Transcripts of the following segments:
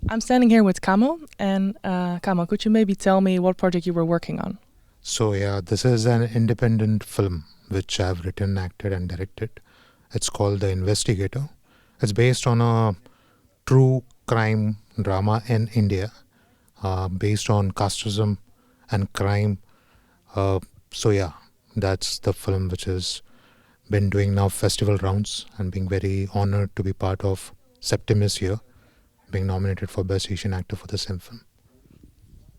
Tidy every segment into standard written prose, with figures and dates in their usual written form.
I'm standing here with Kamo, and Kamo, could you maybe tell me what project you were working on? So yeah, this is an independent film which I've written, acted and directed. It's called The Investigator. It's based on a true crime drama in India, based on casteism and crime. So yeah, that's the film which has been doing now festival rounds and being very honored to be part of Septimius here, being nominated for Best Asian Actor for the same film.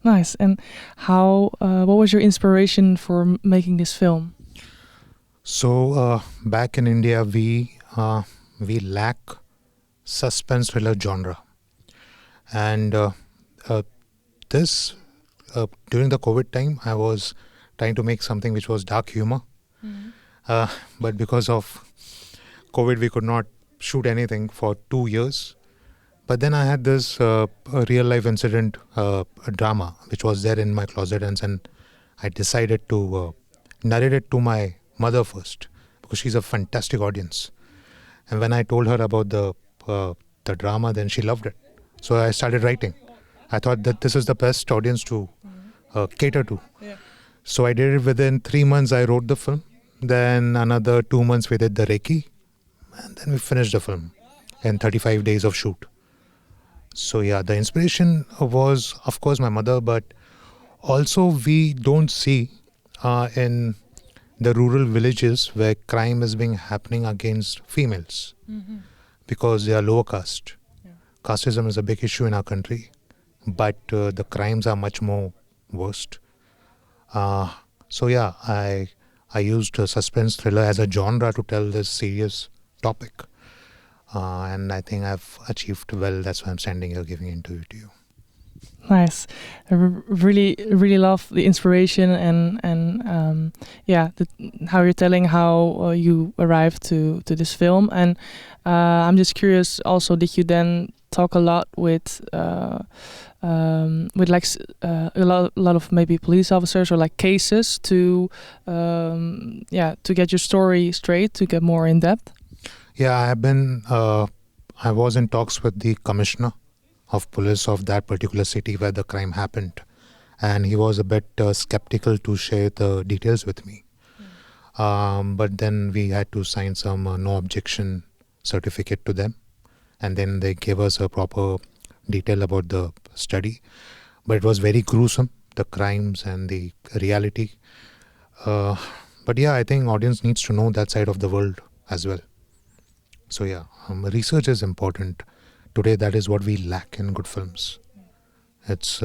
Nice. And what was your inspiration for making this film? So back in India, we lack suspense thriller genre, and this during the COVID time, I was trying to make something which was dark humor, but because of COVID, we could not shoot anything for 2 years. But then I had this a real life incident, a drama, which was there in my closet, and I decided to narrate it to my mother first, because she's a fantastic audience. And when I told her about the drama, then she loved it. So I started writing. I thought that this is the best audience to cater to. Yeah. So I did it within 3 months. I wrote the film. Then another 2 months we did the Reiki, and then we finished the film in 35 days of shoot. So yeah, the inspiration was, of course, my mother, but also we don't see in the rural villages where crime is being happening against females because they are lower caste. Yeah. Casteism is a big issue in our country, but the crimes are much more worst. So yeah, I used suspense thriller as a genre to tell this serious topic. And I think I've achieved well. That's why I'm standing here giving an interview to you. Nice. I really love the inspiration and how you're telling how you arrived to this film. And I'm just curious. Also, did you then talk a lot with a lot of maybe police officers or like cases to get your story straight, to get more in depth? Yeah, I was in talks with the commissioner of police of that particular city where the crime happened. And he was a bit skeptical to share the details with me. But then we had to sign some no objection certificate to them. And then they gave us a proper detail about the study. But it was very gruesome, the crimes and the reality. But yeah, I think audience needs to know that side of the world as well. So yeah, research is important. Today, that is what we lack in good films. It's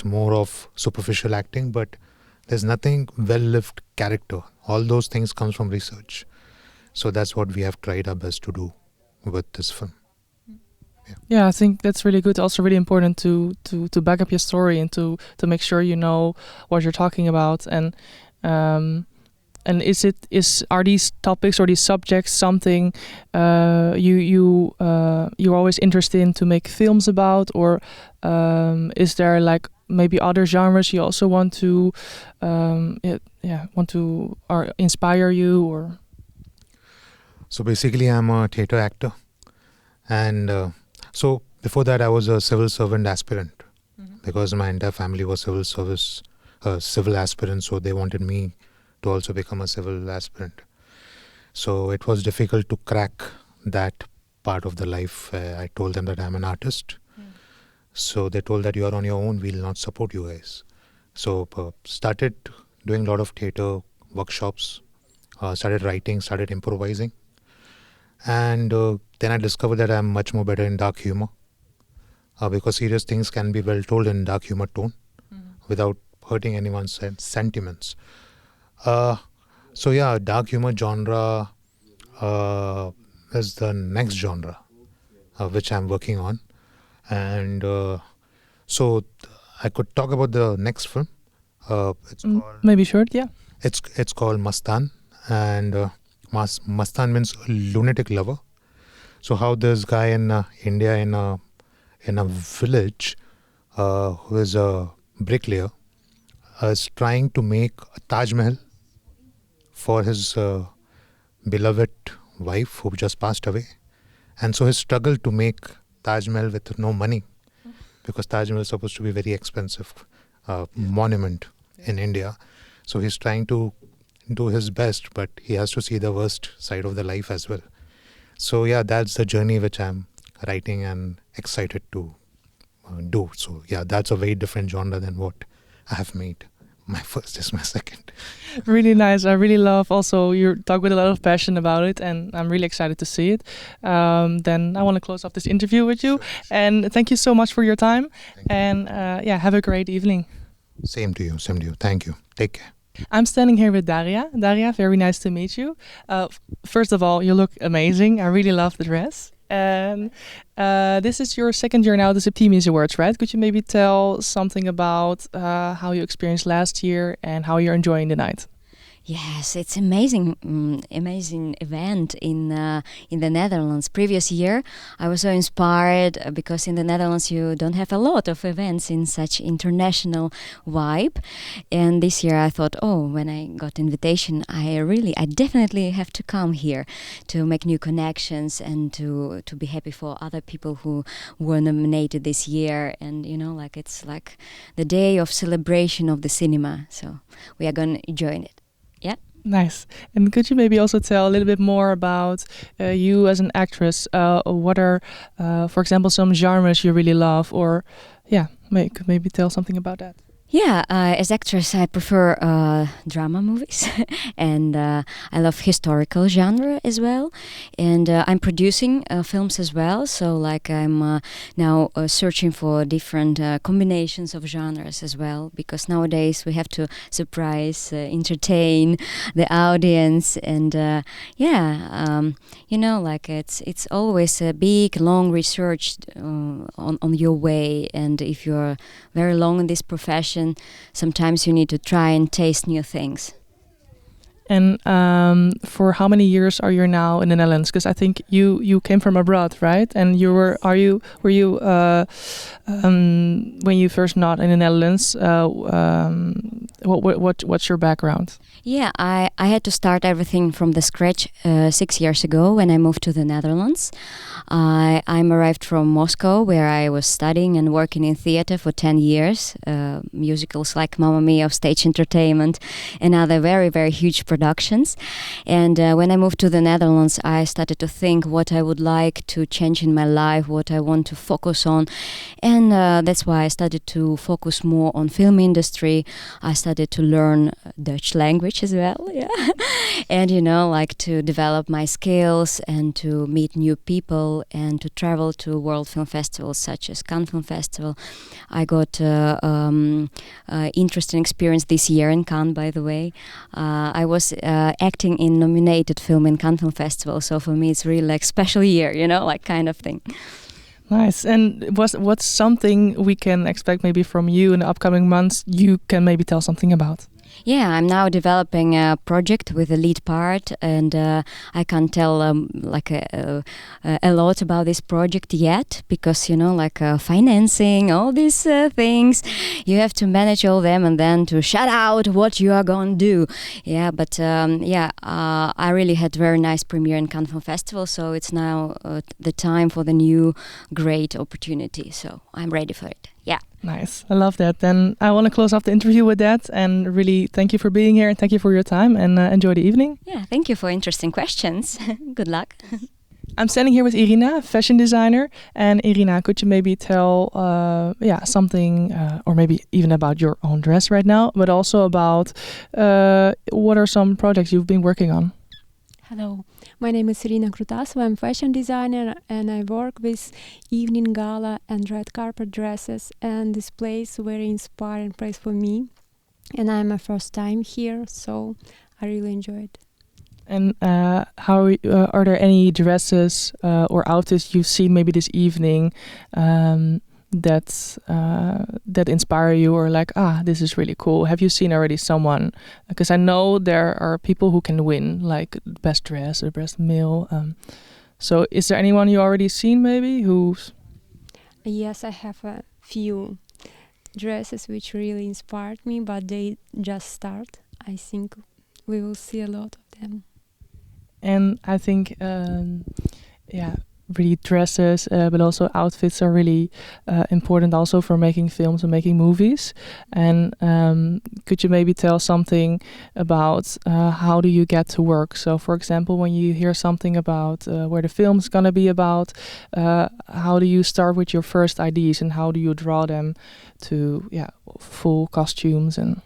more of superficial acting, but there's nothing well-lived character. All those things comes from research. So that's what we have tried our best to do with this film. Yeah, I think that's really good. Also, really important to back up your story and to make sure you know what you're talking about. And are these topics or these subjects something you're always interested in to make films about, or is there like maybe other genres you also want to or inspire you? Or so basically, I'm a theatre actor, and so before that, I was a civil servant aspirant because my entire family was civil aspirants, so they wanted me to also become a civil aspirant. So it was difficult to crack that part of the life. I told them that I'm an artist. So they told that you are on your own, we'll not support you guys. So started doing a lot of theatre workshops, started writing, started improvising. And then I discovered that I'm much more better in dark humor because serious things can be well told in dark humor tone without hurting anyone's sentiments. So yeah, dark humor genre is the next genre which I'm working on, and so I could talk about the next film. It's called, maybe short, yeah. It's called Mastan, and Mastan means lunatic lover. So how this guy in India in a village who is a bricklayer is trying to make a Taj Mahal for his beloved wife who just passed away. And so his struggle to make Taj Mahal with no money because Taj Mahal is supposed to be a very expensive monument in India. So he's trying to do his best, but he has to see the worst side of the life as well. So yeah, that's the journey which I'm writing and excited to do. So yeah, that's a very different genre than what I have made. My first is my second. Really nice. I really love also you talk with a lot of passion about it, and I'm really excited to see it. Then I want to close off this interview with you, and thank you so much for your time. And yeah, have a great evening. Same to you. Same to you. Thank you. Take care. I'm standing here with Daria. Daria, very nice to meet you. First of all, you look amazing. I really love the dress. And this is your second year now at the Septimius Awards, right? Could you maybe tell something about how you experienced last year and how you're enjoying the night? Yes, it's amazing event in the Netherlands. Previous year, I was so inspired because in the Netherlands you don't have a lot of events in such international vibe. And this year I thought, oh, when I got invitation, I definitely have to come here to make new connections and to be happy for other people who were nominated this year. And it's like the day of celebration of the cinema. So we are going to join it. Yeah. Nice. And could you maybe also tell a little bit more about you as an actress? What are, for example, some genres you really love? Or, yeah, maybe tell something about that. Yeah, as actress, I prefer drama movies, and I love historical genre as well. And I'm producing films as well, so I'm now searching for different combinations of genres as well, because nowadays we have to surprise, entertain the audience, and it's always a big, long research on your way, and if you're very long in this profession, sometimes you need to try and taste new things. And for how many years are you now in the Netherlands? Because I think you came from abroad, right? And were you when you first not in the Netherlands? What's your background? Yeah, I had to start everything from the scratch 6 years ago when I moved to the Netherlands. I'm arrived from Moscow, where I was studying and working in theater for 10 years. Musicals like Mamma Mia, Stage Entertainment, and other very, very huge productions. And when I moved to the Netherlands, I started to think what I would like to change in my life, what I want to focus on. And that's why I started to focus more on film industry. I started to learn Dutch language as well, yeah. And to develop my skills and to meet new people and to travel to world film festivals such as Cannes Film Festival. I got interesting experience this year in Cannes, by the way. I was acting in nominated film in Cannes Film Festival, so for me it's really like special year, kind of thing. Nice. And what's something we can expect maybe from you in the upcoming months you can maybe tell something about? Yeah, I'm now developing a project with a lead part, and I can't tell a lot about this project yet because financing, all these things, you have to manage all them and then to shout out what you are going to do. Yeah, but I really had very nice premiere in Cannes Film Festival, so it's now the time for the new great opportunity. So I'm ready for it. Yeah. Nice. I love that. Then I want to close off the interview with that, and really thank you for being here and thank you for your time, and enjoy the evening. Yeah, thank you for interesting questions. Good luck. I'm standing here with Irina, fashion designer. And Irina, could you maybe tell something or maybe even about your own dress right now, but also about what are some projects you've been working on? Hello, my name is Irina Krutasova. I'm fashion designer and I work with evening gala and red carpet dresses, and this place very inspiring place for me. And I'm my first time here, so I really enjoy it. And how are there any dresses or outfits you've seen maybe this evening that inspire you, or like, this is really cool? Have you seen already someone? Because I know there are people who can win, like best dress or best male. So is there anyone you already seen maybe who's? Yes, I have a few dresses which really inspired me, but they just start. I think we will see a lot of them. And I think, really dresses, but also outfits are really important also for making films and making movies. And could you maybe tell something about how do you get to work? So, for example, when you hear something about where the film's gonna be about, how do you start with your first ideas and how do you draw them to full costumes and?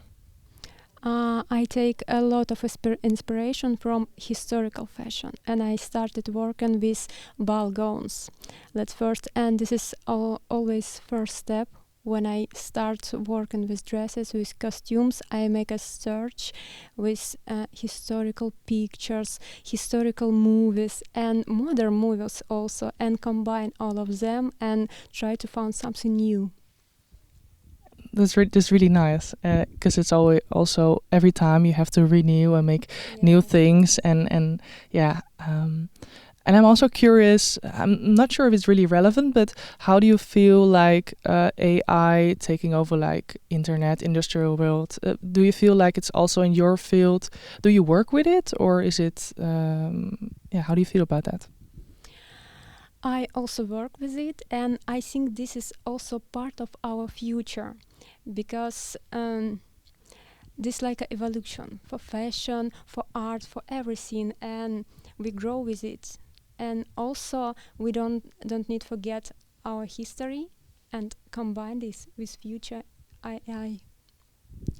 I take a lot of inspiration from historical fashion, and I started working with ball gowns. That's first, and this is always first step. When I start working with dresses, with costumes, I make a search with historical pictures, historical movies, and modern movies also, and combine all of them and try to find something new. That's really nice because it's always also every time you have to renew and make new things and I'm also curious. I'm not sure if it's really relevant, but how do you feel like AI taking over like internet, industrial world? Do you feel like it's also in your field? Do you work with it, or is it? How do you feel about that? I also work with it, and I think this is also part of our future, because this like an evolution for fashion, for art, for everything, and we grow with it. And also we don't need to forget our history and combine this with future AI.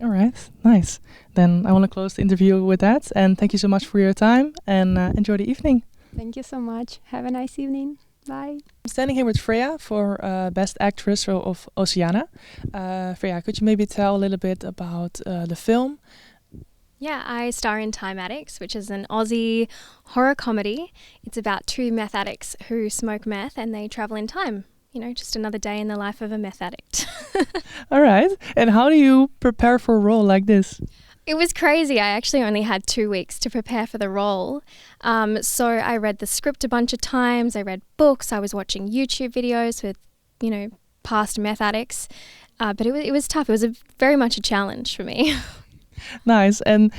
All right, nice. Then I want to close the interview with that, and thank you so much for your time, and enjoy the evening. Thank you so much. Have a nice evening. Bye. I'm standing here with Freya for Best Actress of Oceana. Freya, could you maybe tell a little bit about the film? Yeah, I star in Time Addicts, which is an Aussie horror comedy. It's about two meth addicts who smoke meth and they travel in time. You know, just another day in the life of a meth addict. All right. And how do you prepare for a role like this? It was crazy. I actually only had 2 weeks to prepare for the role. So I read the script a bunch of times. I read books. I was watching YouTube videos with, past meth addicts. But it was tough. It was very much a challenge for me. Nice. And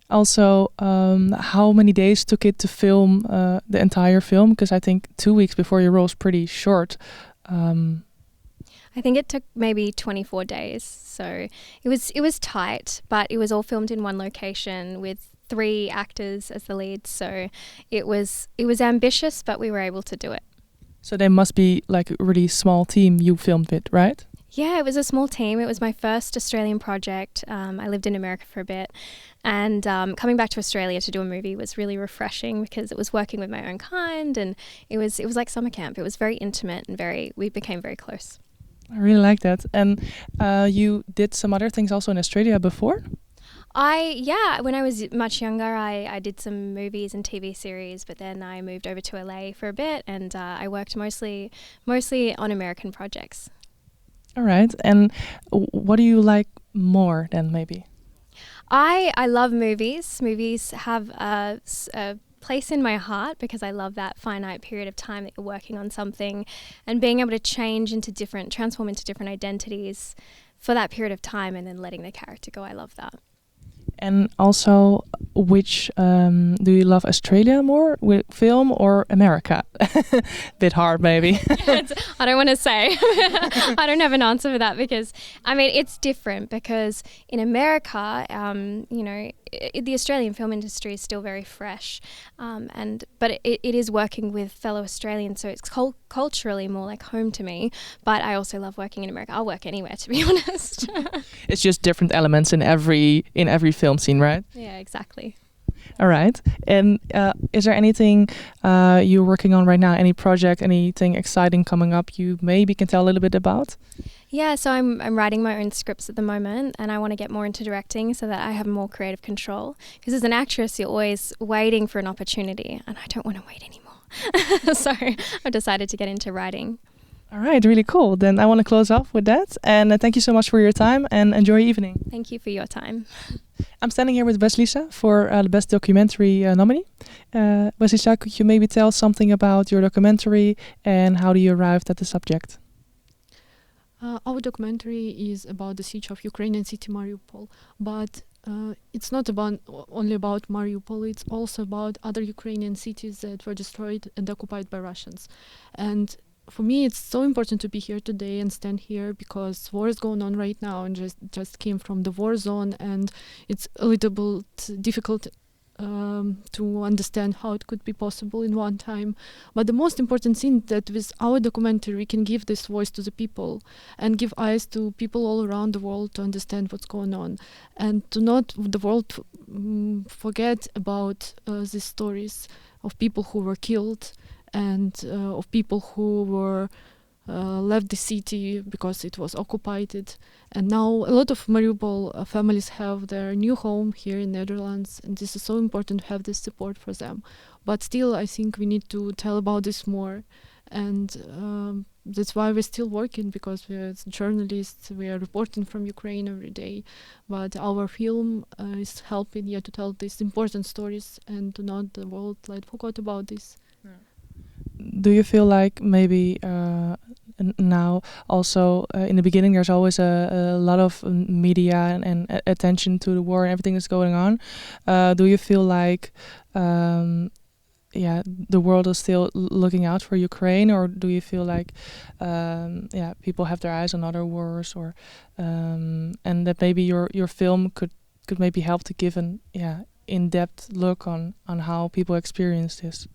also, how many days took it to film the entire film? Because I think 2 weeks before your role is pretty short. I think it took maybe 24 days. So it was tight, but it was all filmed in one location with 3 actors as the leads. So it was ambitious, but we were able to do it. So there must be like a really small team you filmed with, right? Yeah, it was a small team. It was my first Australian project. I lived in America for a bit, and coming back to Australia to do a movie was really refreshing because it was working with my own kind, and it was like summer camp. It was very intimate and we became very close. I really like that. And you did some other things also in Australia before? When I was much younger, I did some movies and TV series, but then I moved over to LA for a bit, and I worked mostly on American projects. All right. And what do you like more than maybe? I love movies. Movies have a place in my heart because I love that finite period of time that you're working on something and being able to transform into different identities for that period of time and then letting the character go. I love that. And also, which do you love, Australia more with film or America? Bit hard, maybe. I don't want to say. I don't have an answer for that because, it's different because in America, the Australian film industry is still very fresh, but it is working with fellow Australians, so it's culturally more like home to me. But I also love working in America. I'll work anywhere, to be honest. It's just different elements in every film scene, right? Yeah, exactly. All right. And is there anything you're working on right now? Any project, anything exciting coming up you maybe can tell a little bit about? Yeah, so I'm writing my own scripts at the moment, and I want to get more into directing so that I have more creative control. Because as an actress, you're always waiting for an opportunity, and I don't want to wait anymore. So I've decided to get into writing. All right, really cool. Then I want to close off with that. And thank you so much for your time and enjoy your evening. Thank you for your time. I'm standing here with Weslisa for the Best Documentary nominee. Weslisa, could you maybe tell something about your documentary and how do you arrive at the subject? Our documentary is about the siege of Ukrainian city Mariupol, but it's not only about Mariupol, it's also about other Ukrainian cities that were destroyed and occupied by Russians. And for me, it's so important to be here today and stand here because war is going on right now and just came from the war zone, and it's a little bit difficult to understand how it could be possible in one time. But the most important thing that with our documentary we can give this voice to the people and give eyes to people all around the world to understand what's going on, and to not the world forget about these stories of people who were killed and of people who were left the city because it was occupied. And now a lot of Mariupol families have their new home here in Netherlands, and this is so important to have this support for them. But still, I think we need to tell about this more, and that's why we're still working, because we're journalists, we are reporting from Ukraine every day. But our film is helping to tell these important stories and to not the world forgot about this. Do you feel like maybe now also in the beginning there's always a lot of media and attention to the war and everything that's going on? Do you feel like the world is still looking out for Ukraine, or do you feel like people have their eyes on other wars, or and that maybe your film could maybe help to give an in-depth look on how people experience this?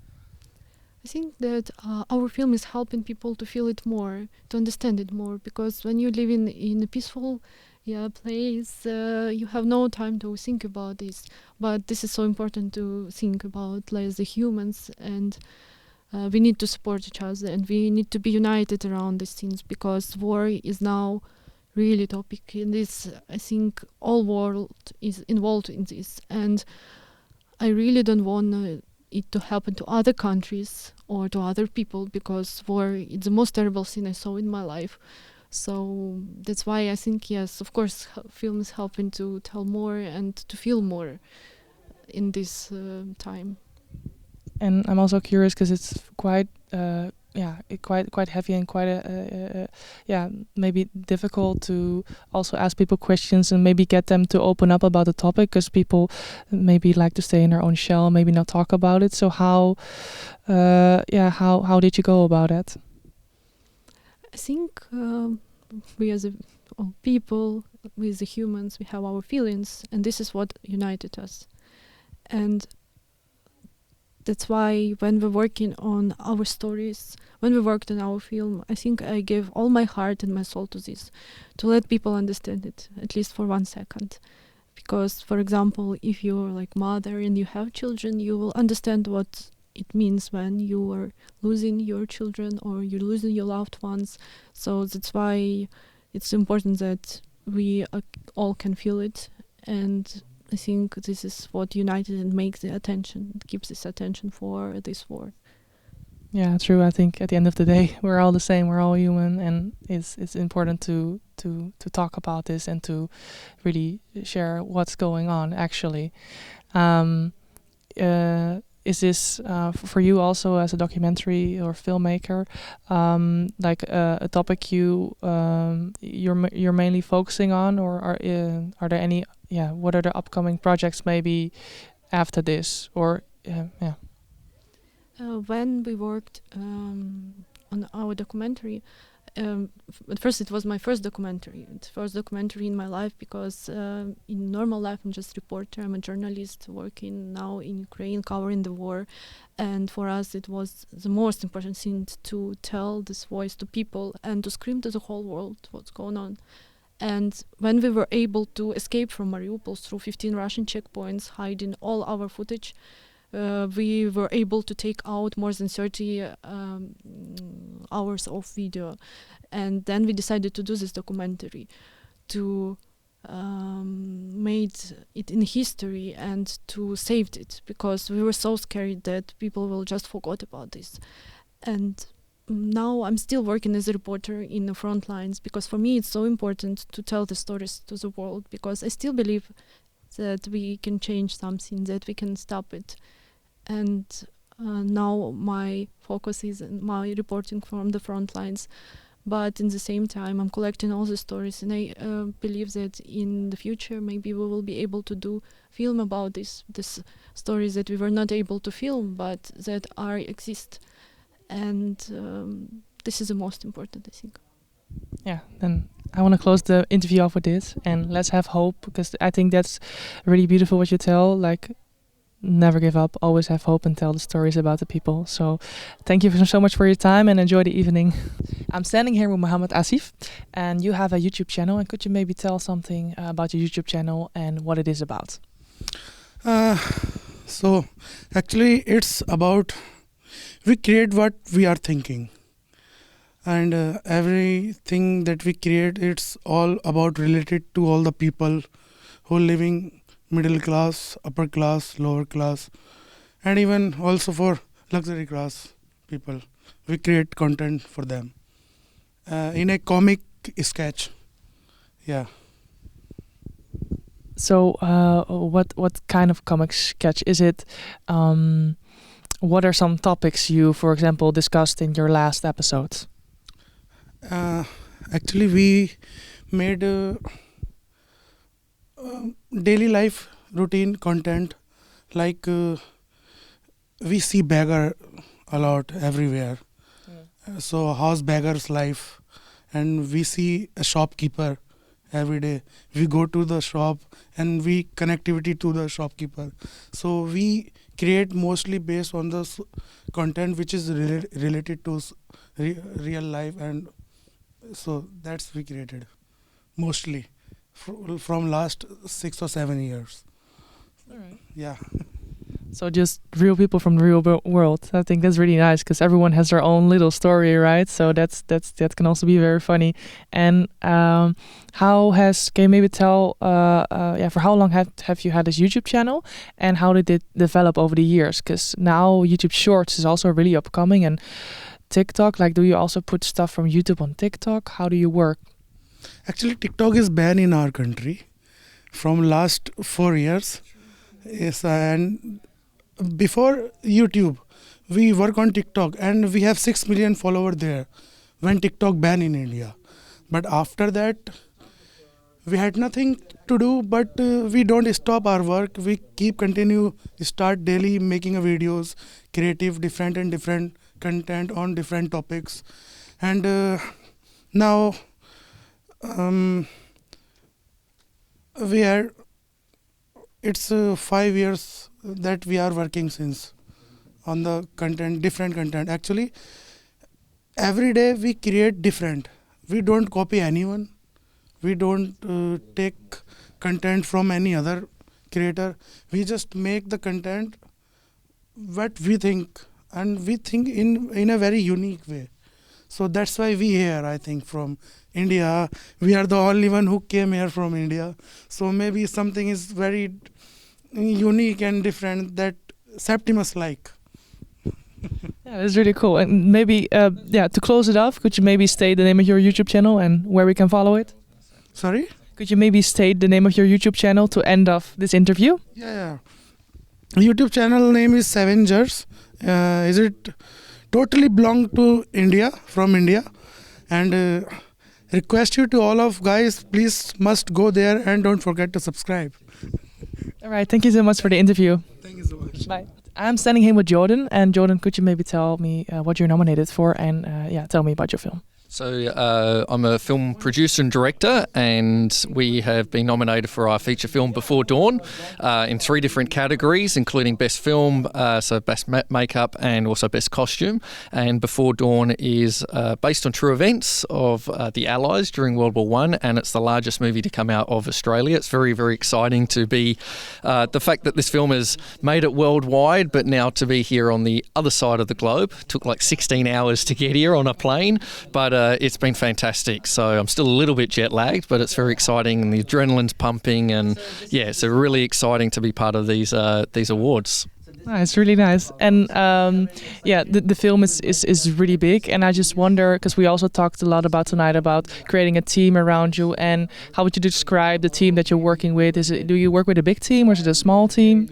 I think that our film is helping people to feel it more, to understand it more, because when you live in a peaceful place, you have no time to think about this. But this is so important to think about, like the humans, and we need to support each other, and we need to be united around these things, because war is now really topic in this. I think all world is involved in this, and I really don't want it to happen to other countries or to other people, because war is the most terrible thing I saw in my life. So that's why I think, yes, of course, film is helping to tell more and to feel more in this time. And I'm also curious because it's quite quite heavy and quite maybe difficult to also ask people questions and maybe get them to open up about the topic, because people maybe like to stay in their own shell, maybe not talk about it. So how did you go about it? I think we as people, we as the humans, we have our feelings, and this is what united us. And that's why when we're working on our stories, when we worked on our film, I think I gave all my heart and my soul to this, to let people understand it, at least for 1 second. Because, for example, if you're like mother and you have children, you will understand what it means when you are losing your children or you're losing your loved ones. So that's why it's important that we all can feel it, and I think this is what united and makes the attention, it keeps this attention for this war. Yeah, true. I think at the end of the day, we're all the same. We're all human, and it's important to talk about this and to really share what's going on. Actually, is this for you also as a documentary or filmmaker, like a topic you're mainly focusing on, or are there any? Yeah, what are the upcoming projects maybe after this, or when we worked on our documentary, at first it was my first documentary. It's first documentary in my life, because in normal life I'm just a reporter, I'm a journalist working now in Ukraine covering the war, and for us it was the most important thing to tell this voice to people and to scream to the whole world what's going on. And when we were able to escape from Mariupol through 15 Russian checkpoints, hiding all our footage, we were able to take out more than 30 hours of video. And then we decided to do this documentary, to made it in history and to save it, because we were so scared that people will just forget about this. And now I'm still working as a reporter in the front lines, because for me it's so important to tell the stories to the world, because I still believe that we can change something, that we can stop it. And now my focus is in my reporting from the front lines. but in the same time I'm collecting all the stories, and I believe that in the future maybe we will be able to do film about this stories that we were not able to film but that exist, and this is the most important, I think. Yeah, then I want to close the interview off with this, and let's have hope, because I think that's really beautiful what you tell, like never give up, always have hope and tell the stories about the people. So thank you so much for your time and enjoy the evening. I'm standing here with Mohammed Asif, and you have a YouTube channel, and could you maybe tell something about your YouTube channel and what it is about? So actually it's about, we create what we are thinking, and everything that we create, it's all about related to all the people who are living middle class, upper class, lower class, and even also for luxury class people. We create content for them in a comic sketch. Yeah. So what kind of comic sketch is it? What are some topics you, for example, discussed in your last episode? Actually, we made daily life routine content, like we see beggar a lot everywhere. So how's beggar's life, and we see a shopkeeper every day. We go to the shop and we connectivity to the shopkeeper. So we create mostly based on the content which is related to real life, and so that's we created mostly from last 6 or 7 years. All right. Yeah. So just real people from the real world. I think that's really nice, because everyone has their own little story, right? So that can also be very funny. And can you maybe tell for how long have you had this YouTube channel, and how did it develop over the years? Because now YouTube Shorts is also really upcoming, and TikTok. Like, do you also put stuff from YouTube on TikTok? How do you work? Actually, TikTok is banned in our country from last 4 years. Yes, and before YouTube, we work on TikTok, and we have 6 million followers there when TikTok banned in India. But after that, we had nothing to do, but we don't stop our work. We start daily making videos, creative, different content on different topics. And now it's 5 years that we are working since on the content, different content. Actually, every day we create different. We don't copy anyone. We don't take content from any other creator. We just make the content what we think, and we think in a very unique way. So that's why we here, I think, from India. We are the only one who came here from India. So maybe something is very unique and different that Septimius like. Yeah, that's really cool. And maybe, to close it off, could you maybe state the name of your YouTube channel and where we can follow it? Sorry? Could you maybe state the name of your YouTube channel to end off this interview? Yeah. YouTube channel name is Avengers. Is it totally belong to India, from India, and request you to all of guys, please must go there and don't forget to subscribe. All right, thank you so much for the interview. Thank you so much. Bye. I'm standing here with Jordan, and Jordan, could you maybe tell me what you're nominated for, and tell me about your film? So I'm a film producer and director, and we have been nominated for our feature film Before Dawn in 3 different categories, including Best Film, so Best Makeup, and also Best Costume. And Before Dawn is based on true events of the Allies during World War I, and it's the largest movie to come out of Australia. It's very, very exciting to be the fact that this film has made it worldwide, but now to be here on the other side of the globe. It took like 16 hours to get here on a plane, but it's been fantastic. So I'm still a little bit jet lagged, but it's very exciting, and the adrenaline's pumping, and yeah, it's really exciting to be part of these awards. It's really nice. And the film is really big, and I just wonder, because we also talked a lot about tonight about creating a team around you, and how would you describe the team that you're working with? Do you work with a big team, or is it a small team?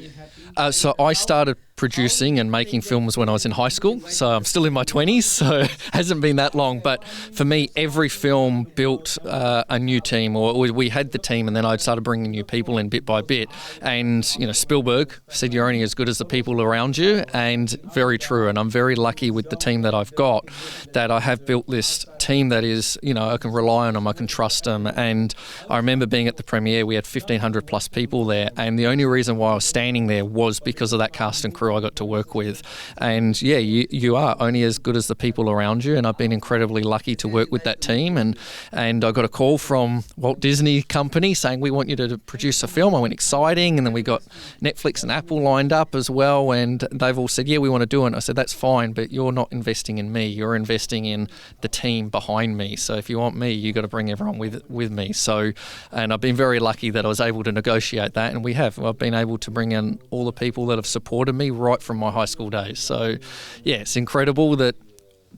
So I started producing and making films when I was in high school, so I'm still in my 20s, so it hasn't been that long. But for me, every film built a new team, or we had the team, and then I started bringing new people in bit by bit. And Spielberg said you're only as good as the people around you, and very true. And I'm very lucky with the team that I've got, that I have built this team that is, I can rely on them, I can trust them. And I remember being at the premiere, we had 1,500 plus people there, and the only reason why I was standing there was because of that cast and crew I got to work with. And yeah, you are only as good as the people around you, and I've been incredibly lucky to work with that team. And I got a call from Walt Disney Company saying, we want you to produce a film. I went, exciting. And then we got Netflix and Apple lined up as well, and they've all said, yeah, we want to do it. And I said, that's fine, but you're not investing in me, you're investing in the team behind me. So if you want me, you got to bring everyone with me. So, and I've been very lucky that I was able to negotiate that, and I've been able to bring in all the people that have supported me right from my high school days. So yeah, it's incredible that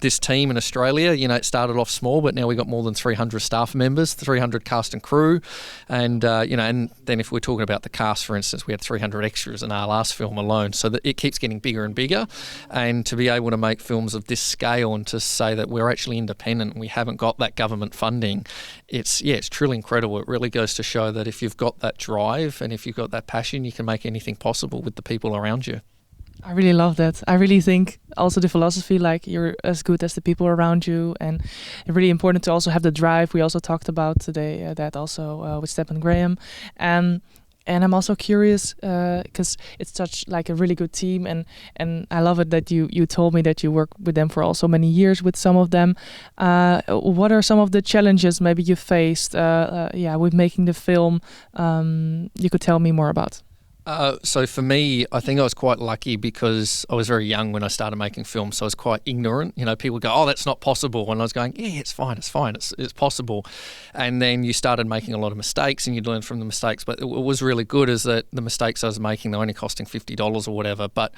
this team in Australia, it started off small, but now we've got more than 300 staff members, 300 cast and crew. And, and then if we're talking about the cast, for instance, we had 300 extras in our last film alone. So that it keeps getting bigger and bigger. And to be able to make films of this scale and to say that we're actually independent and we haven't got that government funding, it's truly incredible. It really goes to show that if you've got that drive and if you've got that passion, you can make anything possible with the people around you. I really love that. I really think also the philosophy, like you're as good as the people around you, and it's really important to also have the drive. We also talked about today that also with Step and Graham, and I'm also curious because it's such like a really good team, and I love it that you told me that you work with them for also many years with some of them. What are some of the challenges maybe you faced with making the film? You could tell me more about. So for me, I think I was quite lucky because I was very young when I started making films, so I was quite ignorant. People go, oh, that's not possible. And I was going, yeah, it's fine, it's possible. And then you started making a lot of mistakes and you'd learn from the mistakes. But what was really good is that the mistakes I was making, they were only costing $50 or whatever. But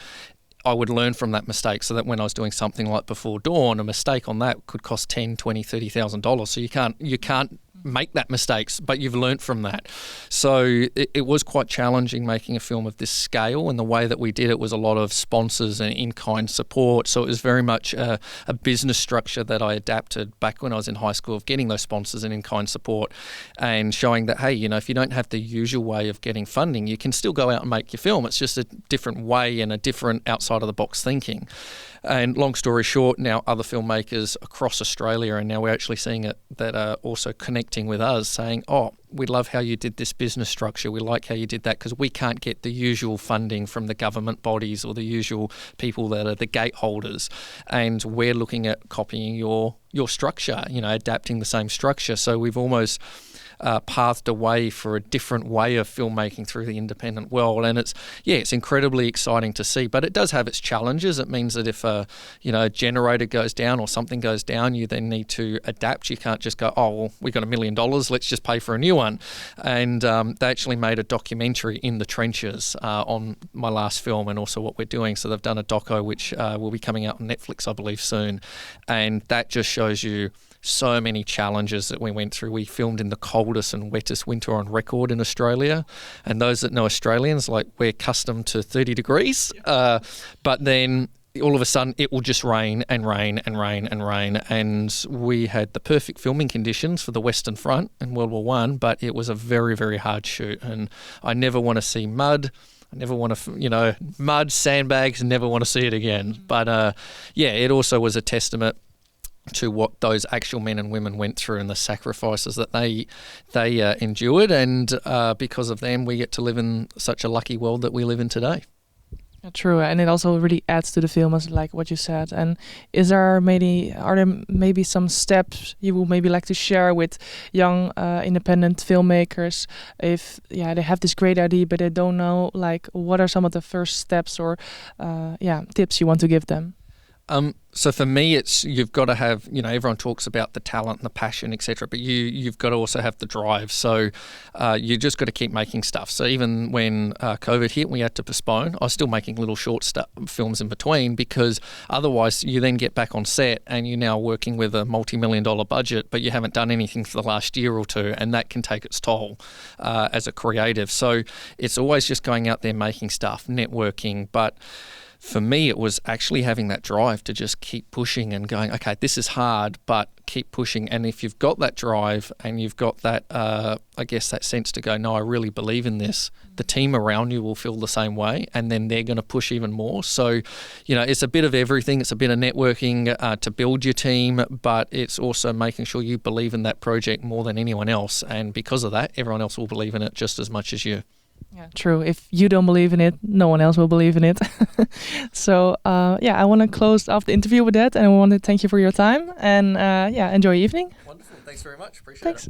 I would learn from that mistake, so that when I was doing something like Before Dawn, a mistake on that could cost $10,000, $20,000, $30,000. So you can't make that mistakes, but you've learnt from that. So it was quite challenging making a film of this scale, and the way that we did it was a lot of sponsors and in-kind support. So it was very much a business structure that I adapted back when I was in high school, of getting those sponsors and in-kind support and showing that, hey, if you don't have the usual way of getting funding, you can still go out and make your film. It's just a different way and a different outside of the box thinking. And long story short, now other filmmakers across Australia, and now we're actually seeing it, that are also connecting with us saying, oh, we love how you did this business structure. We like how you did that because we can't get the usual funding from the government bodies or the usual people that are the gateholders. And we're looking at copying your structure, adapting the same structure. So we've almost pathed a way for a different way of filmmaking through the independent world, and it's incredibly exciting to see. But it does have its challenges. It means that if a generator goes down or something goes down, you then need to adapt. You can't just go, oh well, we got $1 million, let's just pay for a new one. And they actually made a documentary in the trenches on my last film and also what we're doing. So they've done a doco which will be coming out on Netflix, I believe, soon, and that just shows you so many challenges that we went through. We filmed in the coldest and wettest winter on record in Australia, and those that know Australians, like, we're accustomed to 30 degrees, but then all of a sudden it will just rain and rain and rain and rain, and we had the perfect filming conditions for the Western Front in World War I, but it was a very, very hard shoot, and I never want to see mud. I never want to, mud, sandbags, never want to see it again. But it also was a testament to what those actual men and women went through and the sacrifices that they endured, and because of them we get to live in such a lucky world that we live in today. True, and it also really adds to the film, as like what you said. And are there maybe some steps you would maybe like to share with young independent filmmakers if they have this great idea but they don't know, like, what are some of the first steps or tips you want to give them? So for me, it's you've got to have, everyone talks about the talent and the passion, etc., but you've got to also have the drive. So you just got to keep making stuff. So even when COVID hit, we had to postpone. I was still making little short films in between, because otherwise you then get back on set and you're now working with a multi-million-dollar budget, but you haven't done anything for the last year or two, and that can take its toll as a creative. So it's always just going out there making stuff, networking, but for me, it was actually having that drive to just keep pushing and going, okay, this is hard, but keep pushing. And if you've got that drive and you've got that, I guess, that sense to go, no, I really believe in this, the team around you will feel the same way, and then they're going to push even more. So, it's a bit of everything. It's a bit of networking to build your team, but it's also making sure you believe in that project more than anyone else. And because of that, everyone else will believe in it just as much as you. Yeah, true. If you don't believe in it, no one else will believe in it. So, I want to close off the interview with that, and I want to thank you for your time, and enjoy your evening. Wonderful. Thanks very much. Appreciate it. Thanks.